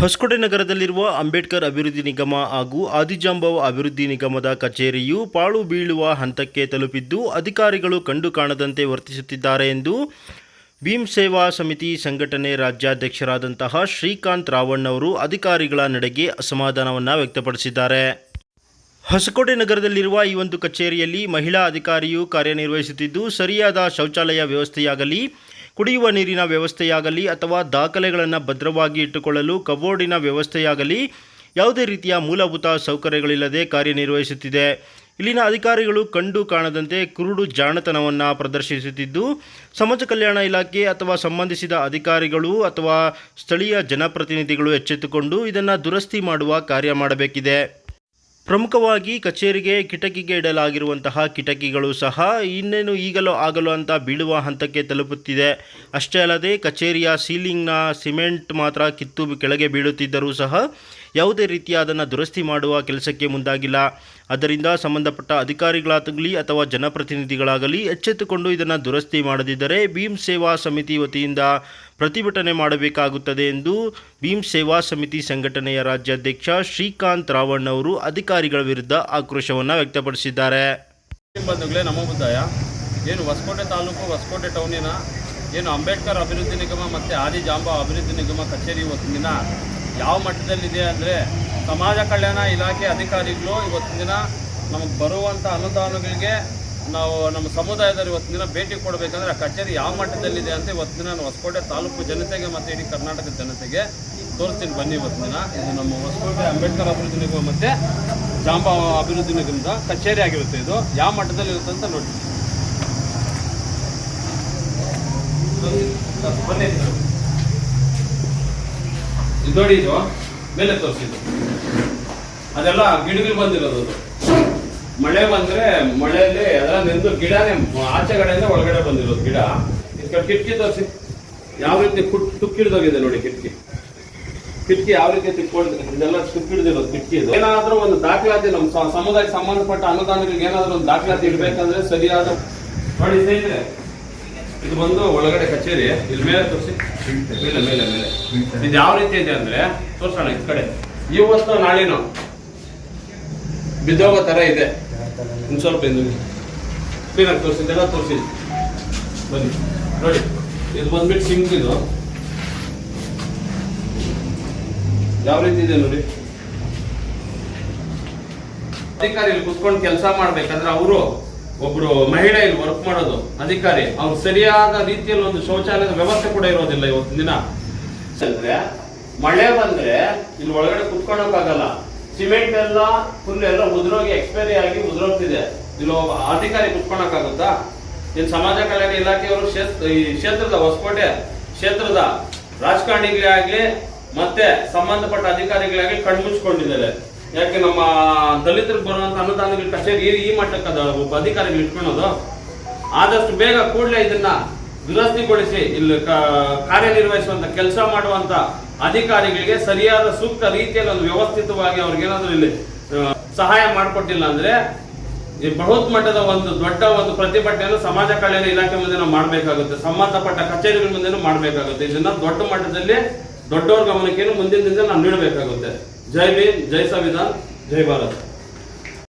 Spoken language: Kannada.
ಹೊಸಕೋಟೆ ನಗರದಲ್ಲಿರುವ ಅಂಬೇಡ್ಕರ್ ಅಭಿವೃದ್ಧಿ ನಿಗಮ ಹಾಗೂ ಆದಿಜಾಂಬವ ಅಭಿವೃದ್ಧಿ ನಿಗಮದ ಕಚೇರಿಯು ಪಾಳು ಬೀಳುವ ಹಂತಕ್ಕೆ ತಲುಪಿದ್ದು ಅಧಿಕಾರಿಗಳು ಕಂಡು ಕಾಣದಂತೆ ವರ್ತಿಸುತ್ತಿದ್ದಾರೆ ಎಂದು ಭೀಮ್ ಸೇವಾ ಸಮಿತಿ ಸಂಘಟನೆ ರಾಜ್ಯಾಧ್ಯಕ್ಷರಾದಂತಹ ಶ್ರೀಕಾಂತ್ ರಾವಣ್ಣ ಅವರು ಅಧಿಕಾರಿಗಳ ನಡೆಗೆ ಅಸಮಾಧಾನವನ್ನು ವ್ಯಕ್ತಪಡಿಸಿದ್ದಾರೆ. ಹೊಸಕೋಟೆ ನಗರದಲ್ಲಿರುವ ಈ ಒಂದು ಕಚೇರಿಯಲ್ಲಿ ಮಹಿಳಾ ಅಧಿಕಾರಿಯು ಕಾರ್ಯನಿರ್ವಹಿಸುತ್ತಿದ್ದು ಸರಿಯಾದ ಶೌಚಾಲಯ ವ್ಯವಸ್ಥೆಯಾಗಲಿ, ಕುಡಿಯುವ ನೀರಿನ ವ್ಯವಸ್ಥೆಯಾಗಲಿ ಅಥವಾ ದಾಖಲೆಗಳನ್ನು ಭದ್ರವಾಗಿ ಇಟ್ಟುಕೊಳ್ಳಲು ಕಬೋರ್ಡಿನ ವ್ಯವಸ್ಥೆಯಾಗಲಿ ಯಾವುದೇ ರೀತಿಯ ಮೂಲಭೂತ ಸೌಕರ್ಯಗಳಿಲ್ಲದೆ ಕಾರ್ಯನಿರ್ವಹಿಸುತ್ತಿದೆ. ಇಲ್ಲಿನ ಅಧಿಕಾರಿಗಳು ಕಂಡು ಕಾಣದಂತೆ ಕುರುಡು ಜಾಣತನವನ್ನು ಪ್ರದರ್ಶಿಸುತ್ತಿದ್ದು ಸಮಾಜ ಕಲ್ಯಾಣ ಇಲಾಖೆ ಅಥವಾ ಸಂಬಂಧಿಸಿದ ಅಧಿಕಾರಿಗಳು ಅಥವಾ ಸ್ಥಳೀಯ ಜನಪ್ರತಿನಿಧಿಗಳು ಎಚ್ಚೆತ್ತುಕೊಂಡು ಇದನ್ನು ದುರಸ್ತಿ ಮಾಡುವ ಕಾರ್ಯ ಮಾಡಬೇಕಿದೆ. ಪ್ರಮುಖವಾಗಿ ಕಚೇರಿಗೆ ಕಿಟಕಿಗೆ ಇಡಲಾಗಿರುವಂತಹ ಕಿಟಕಿಗಳು ಸಹ ಇನ್ನೇನು ಈಗಲೋ ಆಗಲೋ ಅಂತ ಬೀಳುವ ಹಂತಕ್ಕೆ ತಲುಪುತ್ತಿದೆ. ಅಷ್ಟೇ ಅಲ್ಲದೆ ಕಚೇರಿಯ ಸೀಲಿಂಗ್ನ ಸಿಮೆಂಟ್ ಮಾತ್ರ ಕಿತ್ತು ಕೆಳಗೆ ಬೀಳುತ್ತಿದ್ದರೂ ಸಹ ಯಾವುದೇ ರೀತಿಯ ಅದನ್ನು ದುರಸ್ತಿ ಮಾಡುವ ಕೆಲಸಕ್ಕೆ ಮುಂದಾಗಿಲ್ಲ. ಆದ್ದರಿಂದ ಸಂಬಂಧಪಟ್ಟ ಅಧಿಕಾರಿಗಳಾಗಲಿ ಅಥವಾ ಜನಪ್ರತಿನಿಧಿಗಳಾಗಲಿ ಎಚ್ಚೆತ್ತುಕೊಂಡು ಇದನ್ನು ದುರಸ್ತಿ ಮಾಡದಿದ್ದರೆ ಭೀಮ್ ಸೇವಾ ಸಮಿತಿ ವತಿಯಿಂದ ಪ್ರತಿಭಟನೆ ಮಾಡಬೇಕಾಗುತ್ತದೆ ಎಂದು ಭೀಮ್ ಸೇವಾ ಸಮಿತಿ ಸಂಘಟನೆಯ ರಾಜ್ಯಾಧ್ಯಕ್ಷ ಶ್ರೀಕಾಂತ್ ರಾವಣ್ಣ ಅವರು ಅಧಿಕಾರಿಗಳ ವಿರುದ್ಧ ಆಕ್ರೋಶವನ್ನು ವ್ಯಕ್ತಪಡಿಸಿದ್ದಾರೆ. ಬಂಧುಗಳೇ, ನಮೋ ಬುದ್ಧಾಯ. ಏನು ಹೊಸಕೋಟೆ ತಾಲೂಕು ಹೊಸಕೋಟೆ ಟೌನಿನ ಏನು ಅಂಬೇಡ್ಕರ್ ಅಭಿವೃದ್ಧಿ ನಿಗಮ ಮತ್ತು ಆದಿಜಾಂಬವ ಅಭಿವೃದ್ಧಿ ನಿಗಮ ಕಚೇರಿ ಇವತ್ತಿನ ದಿನ ಯಾವ ಮಟ್ಟದಲ್ಲಿದೆ ಅಂದರೆ ಸಮಾಜ ಕಲ್ಯಾಣ ಇಲಾಖೆ ಅಧಿಕಾರಿಗಳು ಇವತ್ತಿನ ದಿನ ನಮಗೆ ಬರುವಂಥ ಅನುದಾನಗಳಿಗೆ ನಾವು ನಮ್ಮ ಸಮುದಾಯದವರು ಇವತ್ತಿನ ದಿನ ಭೇಟಿ ಕೊಡಬೇಕಂದ್ರೆ ಆ ಕಚೇರಿ ಯಾವ ಮಟ್ಟದಲ್ಲಿದೆ ಅಂತ ಇವತ್ತಿನ ನಾನು ಹೊಸಕೋಟೆ ತಾಲೂಕು ಜನತೆಗೆ ಮತ್ತು ಇಡೀ ಕರ್ನಾಟಕದ ಜನತೆಗೆ ತೋರಿಸ್ತೀನಿ ಬನ್ನಿ. ಇವತ್ತಿನ ದಿನ ಇದು ನಮ್ಮ ಹೊಸಕೋಟೆ ಅಂಬೇಡ್ಕರ್ ಅಭಿವೃದ್ಧಿ ನಿಗಮ ಮತ್ತು ಜಾಂಬವ ಅಭಿವೃದ್ಧಿ ನಿಗಮದ ಕಚೇರಿ ಆಗಿರುತ್ತೆ. ಇದು ಯಾವ ಮಟ್ಟದಲ್ಲಿರುತ್ತೆ ಅಂತ ನೋಡಿ ಬನ್ನಿ. ಇದು ನೋಡಿ, ಇದು ಮೇಲೆ ತೋರಿಸಿದ್ದು ಅದೆಲ್ಲ ಗಿಡಗಳು ಬಂದಿರೋದು. ಮಳೆ ಬಂದರೆ ಮಳೆಯಲ್ಲಿ ಅದೆಲ್ಲ ನಿಂತು ಗಿಡನೇ ಆಚೆಗಡೆಯಿಂದ ಒಳಗಡೆ ಬಂದಿರೋದು ಗಿಡ. ಇದು ಕಿಟಕಿ ತೋರಿಸಿ ಯಾವ ರೀತಿ ತುಕ್ಕಿಡ್ದೋಗಿದೆ ನೋಡಿ. ಕಿಟಕಿ ಯಾವ ರೀತಿ ತಿಕ್ಕೊಂಡು ಇದೆಲ್ಲ ತುಕ್ಕಿಡ್ದಿರೋದು ಕಿಟಕಿ. ಇದು ಏನಾದರೂ ಒಂದು ದಾಖಲಾತಿ ನಮ್ಮ ಸಮುದಾಯಕ್ಕೆ ಸಂಬಂಧಪಟ್ಟ ಅನುದಾನಗಳಿಗೆ ಏನಾದರೂ ಒಂದು ದಾಖಲಾತಿ ಇಡಬೇಕಂದ್ರೆ ಸರಿಯಾದ ನೋಡಿ ಸ್ನೇಹಿತರೆ, ಇದು ಬಂದು ಒಳಗಡೆ ಕಚೇರಿ. ಇಲ್ಲಿ ಮೇಲೆ ತೋರಿಸಿ, ಮೇಲೆ ಮೇಲೆ ಮೇಲೆ ಇದು ಯಾವ ರೀತಿ ಇದೆ ಅಂದ್ರೆ ತೋರ್ಸೋಣ. ಈ ಕಡೆ ಇವತ್ತು ನಾಳೆನೋ ಬಿದ್ದೋಗೋ ತರ ಇದೆ. ಇನ್ನು ಸ್ವಲ್ಪ ಕ್ಲೀನಾಗಿ ತೋರಿಸಿ, ಇದೆಲ್ಲ ತೋರಿಸಿ ಬನ್ನಿ ನೋಡಿ. ಇದು ಬಂದ್ಬಿಟ್ಟು ಸಿಂಕ್. ಇದು ಯಾವ ರೀತಿ ಇದೆ ನೋಡಿ. ಅಧಿಕಾರಿ ಇಲ್ಲಿ ಕುತ್ಕೊಂಡು ಕೆಲಸ ಮಾಡ್ಬೇಕಂದ್ರೆ ಅವರು ಒಬ್ರು ಮಹಿಳೆ ಇಲ್ಲಿ ವರ್ಕ್ ಮಾಡೋದು ಅಧಿಕಾರಿ, ಅವ್ರು ಸರಿಯಾದ ರೀತಿಯಲ್ಲಿ ಒಂದು ಶೌಚಾಲಯದ ವ್ಯವಸ್ಥೆ ಕೂಡ ಇರೋದಿಲ್ಲ ಇವತ್ತಿನ ದಿನ. ಅಂದ್ರೆ ಮಳೆ ಬಂದ್ರೆ ಇಲ್ಲಿ ಒಳಗಡೆ ಕುತ್ಕೊಳ್ಳೋಕ್ಕಾಗಲ್ಲ. ಸಿಮೆಂಟ್ ಎಲ್ಲ ಫುಲ್ ಎಲ್ಲ ಉದುರೋಗಿ ಎಕ್ಸ್ಪೈರಿ ಆಗಿ ಉದುರೋಗ್ತಿದೆ. ಇಲ್ಲಿ ಅಧಿಕಾರಿ ಕುತ್ಕೊಳ್ಳೋಕ್ಕಾಗುತ್ತಾ? ಇನ್ನು ಸಮಾಜ ಕಲ್ಯಾಣ ಇಲಾಖೆಯವರು ಈ ಕ್ಷೇತ್ರದ ಹೊಸಕೋಟೆ ಕ್ಷೇತ್ರದ ರಾಜಕಾರಣಿಗಳೇ ಆಗ್ಲಿ ಮತ್ತೆ ಸಂಬಂಧಪಟ್ಟ ಅಧಿಕಾರಿಗಳಾಗ್ಲಿ ಕಣ್ಮುಚ್ಕೊಂಡಿದ್ದಾರೆ. ಯಾಕೆ ನಮ್ಮ ದಲಿತರಿಗೆ ಬರುವಂತ ಅನುದಾನಗಳ ಕಚೇರಿ ಈ ಮಟ್ಟಕ್ಕೆ ಒಬ್ಬ ಅಧಿಕಾರಿಗಳು ಇಟ್ಕೊಳ್ಳೋದು. ಆದಷ್ಟು ಬೇಗ ಕೂಡಲೇ ಇದನ್ನ ದುರಸ್ತಿಗೊಳಿಸಿ ಇಲ್ಲಿ ಕಾರ್ಯನಿರ್ವಹಿಸುವಂತ ಕೆಲಸ ಮಾಡುವಂತ ಅಧಿಕಾರಿಗಳಿಗೆ ಸರಿಯಾದ ಸೂಕ್ತ ರೀತಿಯಲ್ಲಿ ಒಂದು ವ್ಯವಸ್ಥಿತವಾಗಿ ಅವ್ರಿಗೇನಾದ್ರೂ ಇಲ್ಲಿ ಸಹಾಯ ಮಾಡಿಕೊಟ್ಟಿಲ್ಲ ಅಂದ್ರೆ ಈ ಬೃಹತ್ ಮಟ್ಟದ ಒಂದು ದೊಡ್ಡ ಒಂದು ಪ್ರತಿಭಟನೆಯನ್ನು ಸಮಾಜ ಕಲ್ಯಾಣ ಇಲಾಖೆ ಮುಂದೆ ನಾವು ಮಾಡಬೇಕಾಗುತ್ತೆ. ಸಂಬಂಧಪಟ್ಟ ಕಚೇರಿಗಳ ಮುಂದೆ ಮಾಡಬೇಕಾಗುತ್ತೆ. ಇದನ್ನ ದೊಡ್ಡ ಮಟ್ಟದಲ್ಲಿ ದೊಡ್ಡವ್ರ ಗಮನಕ್ಕೆ ಮುಂದಿನ ದಿನ ನಾವು ನೀಡಬೇಕಾಗುತ್ತೆ. ಜೈ ಭೀಮ್, ಜೈ ಸಂವಿಧಾನ್, ಜೈ ಭಾರತ್.